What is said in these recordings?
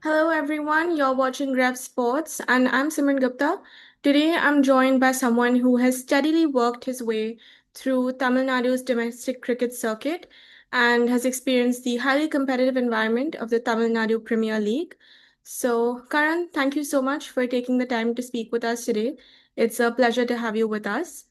Hello everyone, you're watching RevSports and I'm Simran Gupta. Today I'm joined by someone who has steadily worked his way through Tamil Nadu's domestic cricket circuit and has experienced the highly competitive environment of the Tamil Nadu Premier League. So, Karan, thank you so much for taking the time to speak with us today. It's a pleasure to have you with us.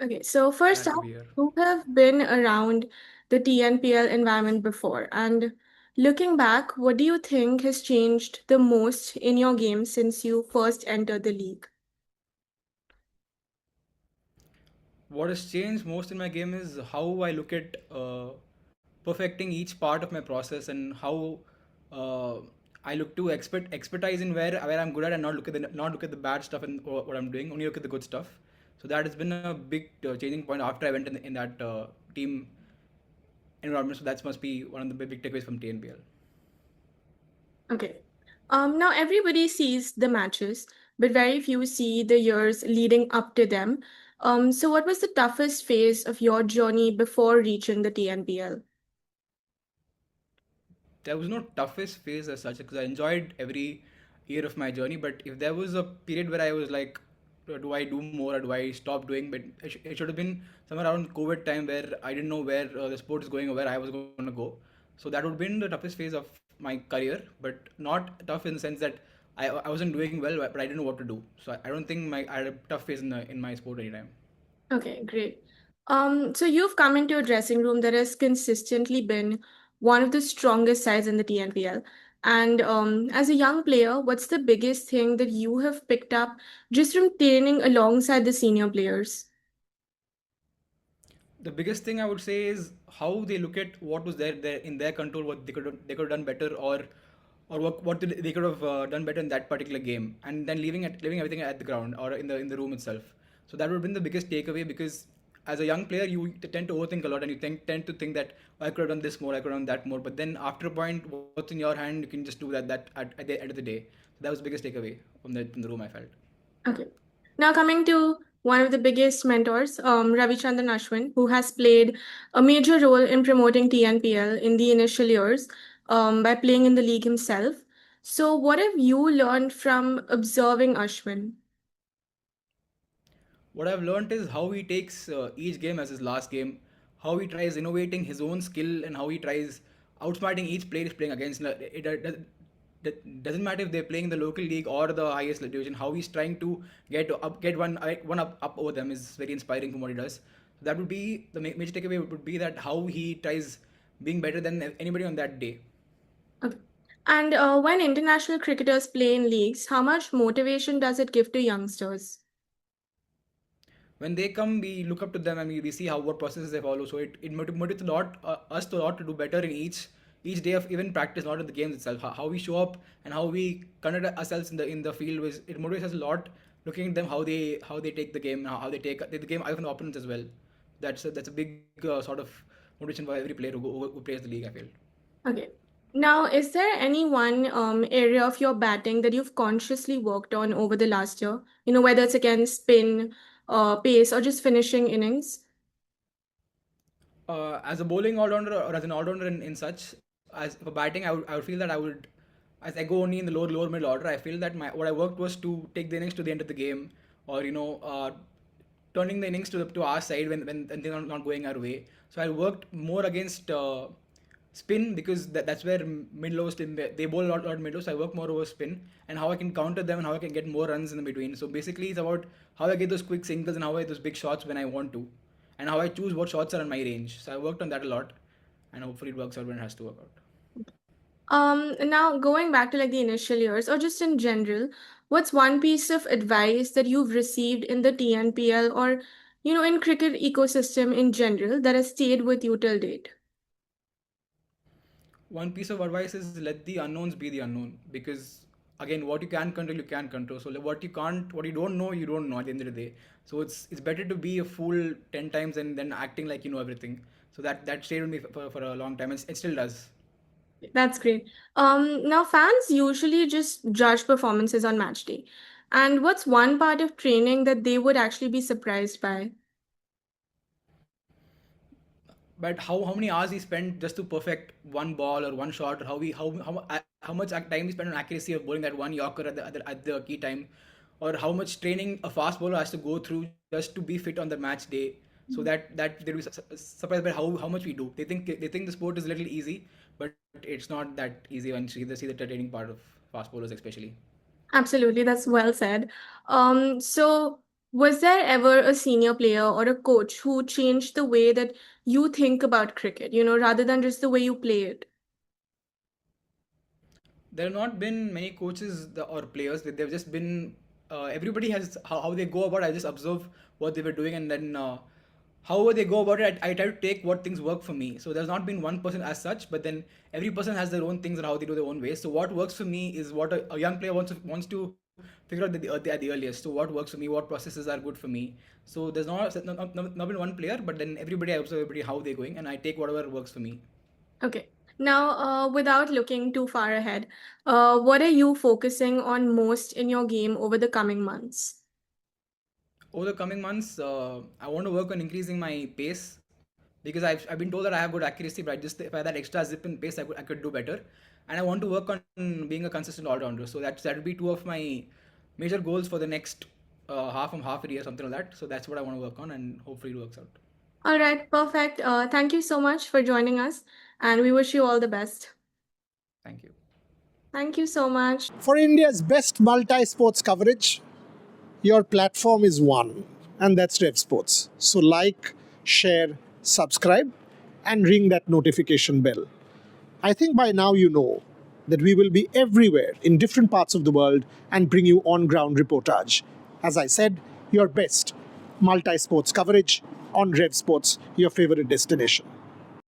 Okay, so first Glad to up, be here. who have been around the TNPL environment before? And looking back, what do you think has changed the most in your game since you first entered the league? What has changed most in my game is how I look at perfecting each part of my process and how uh, I look to expertise in where I'm good at and not look at the bad stuff and what I'm doing. Only look at the good stuff. So that has been a big changing point after I went in that team environment. So that must be one of the big takeaways from TNPL. Okay. Now everybody sees the matches, but very few see the years leading up to them. So what was the toughest phase of your journey before reaching the TNPL? There was no toughest phase as such because I enjoyed every year of my journey. But if there was a period where I was like, do I do more or do I stop doing? But it should have been somewhere around COVID time where I didn't know where the sport is going or where I was going to go. So that would have been the toughest phase of my career, but not tough in the sense that I wasn't doing well, but I didn't know what to do. So I don't think I had a tough phase in my sport anytime. Okay, great. So you've come into a dressing room that has consistently been one of the strongest sides in the TNPL. And as a young player, what's the biggest thing that you have picked up just from training alongside the senior players? The biggest thing I would say is how they look at what was there in their control, what they could have done better, or they could have done better in that particular game, and then leaving everything at the ground or in the room itself. So that would have been the biggest takeaway because as a young player you tend to overthink a lot and you tend to think that, "Oh, I could have done this more, I could have done that more," but then after a point, what's in your hand, you can just do that at the end of the day. So that was the biggest takeaway from the room I felt. Okay. Now coming to one of the biggest mentors, Ravichandran Ashwin, who has played a major role in promoting TNPL in the initial years by playing in the league himself. So what have you learned from observing Ashwin? What I've learned is how he takes each game as his last game, how he tries innovating his own skill, and how he tries outsmarting each player he's playing against. It doesn't matter if they're playing the local league or the highest division. How he's trying to get one up over them is very inspiring from what he does. So that would be the major takeaway. Would be that how he tries being better than anybody on that day. Okay. And when international cricketers play in leagues, how much motivation does it give to youngsters? When they come, we look up to them and we see how what processes they follow. So it motivates a lot us to a lot to do better in each day of even practice, not in the games itself. How we show up and how we conduct ourselves in the field was it motivates us a lot. Looking at them how they take the game, how they take the game away from the opponents as well. That's a big sort of motivation for every player who plays the league, I feel. Okay. Now, is there any one area of your batting that you've consciously worked on over the last year? You know, whether it's again spin, pace, or just finishing innings? As a bowling all-rounder or as an all-rounder in such as for batting, I would feel that I would as I go only in the lower middle order. I feel that my what I worked was to take the innings to the end of the game, or turning the innings to our side when they're not going our way. So I worked more against spin because that's where mid-lows they bowl a lot mid-low. So I work more over spin and how I can counter them and how I can get more runs in the between. So basically, it's about how I get those quick singles and how I get those big shots when I want to, and how I choose what shots are in my range. So I worked on that a lot, and hopefully it works out when it has to work out. Now going back to like the initial years, or just in general, what's one piece of advice that you've received in the TNPL or, you know, in cricket ecosystem in general that has stayed with you till date? One piece of advice is let the unknowns be the unknown, because again, what you can control, you can control. So what you don't know, you don't know at the end of the day. So it's better to be a fool 10 times and then acting like you know everything. So that stayed with me for a long time, and it still does. That's great. Now fans usually just judge performances on match day. And what's one part of training that they would actually be surprised by? but how many hours he spent just to perfect one ball or one shot, or how much time he spent on accuracy of bowling that one Yorker at the key time, or how much training a fast bowler has to go through just to be fit on the match day. So that they'll be surprised by how much we do. They think the sport is a little easy, but it's not that easy when you see the training part of fast bowlers especially. Absolutely, that's well said. So was there ever a senior player or a coach who changed the way that you think about cricket, rather than just the way you play it? There have not been many coaches or players. They've just been everybody has how they go about. I just observe what they were doing, and then however they go about it, I try to take what things work for me. So there's not been one person as such, but then every person has their own things and how they do their own ways. So what works for me is what a young player wants to figure out at the earliest. So what works for me, what processes are good for me. So there's not been one player, but then everybody I observe everybody how they're going, and I take whatever works for me. Okay. Now, without looking too far ahead, what are you focusing on most in your game over the coming months? Over the coming months, I want to work on increasing my pace because I've been told that I have good accuracy, but if I had that extra zip in pace, I could do better. And I want to work on being a consistent all rounder. So that would be two of my major goals for the next half a year, something like that. So that's what I want to work on, and hopefully it works out. All right, perfect. Thank you so much for joining us, and we wish you all the best. Thank you. Thank you so much. For India's best multi-sports coverage, your platform is one, and that's RevSports. So like, share, subscribe, and ring that notification bell. I think by now you know that we will be everywhere in different parts of the world and bring you on-ground reportage. As I said, your best multi-sports coverage on RevSports, your favorite destination.